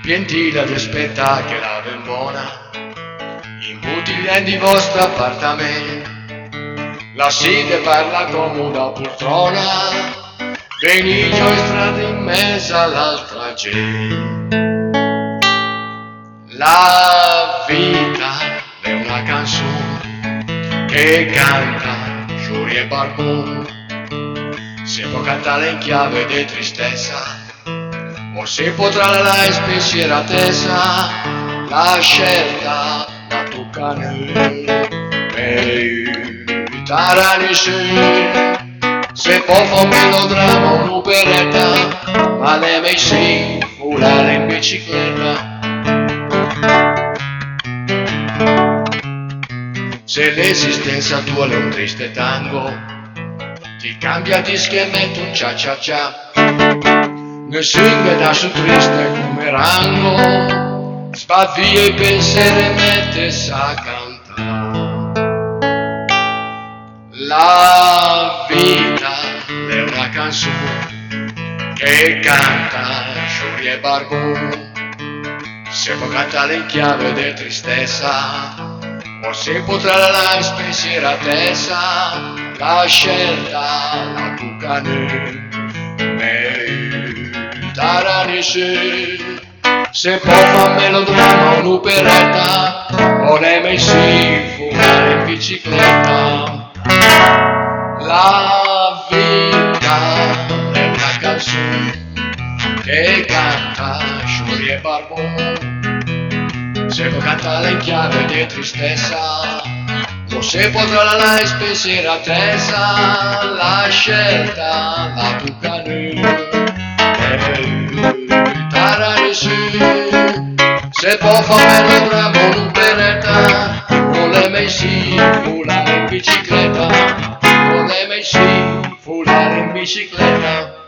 Pientila di aspetta che la ben buona, imbottigliando il vostro appartamento, la sede parla comoda poltrona, venigio in strada in mezzo all'altra gente. La vita è una canzone che canta Giuri e Barbon, se può cantare in chiave di tristezza, o se potrà la spensieratezza, la scelta la tocca a noi, per aiutare su, se può fare un melodramma o un'operetta, ma deve sì volare in bicicletta. Se l'esistenza tua è un triste tango, ti cambia di schermetto un cia cia cia, ne singa da su triste come rango, spa via i pensieri e mettesi a cantare. La vita è una canzone che canta Giuri e Barbon, se può cantare in chiave di tristezza, o se potrà la spensieratezza, la scelta la tocca a noi, meritare su, se può fare melodramma o un'operetta, o le messi fumare in bicicletta. La vita è una canzone che canta Giuri e Barbon, se può cantare in chiave di tristezza, o se potrà la spensieratezza, la scelta la tocca a noi, aiutare su, se può fare melodramma o un'operetta, o le messi volare in bicicletta, o le messi volare in bicicletta.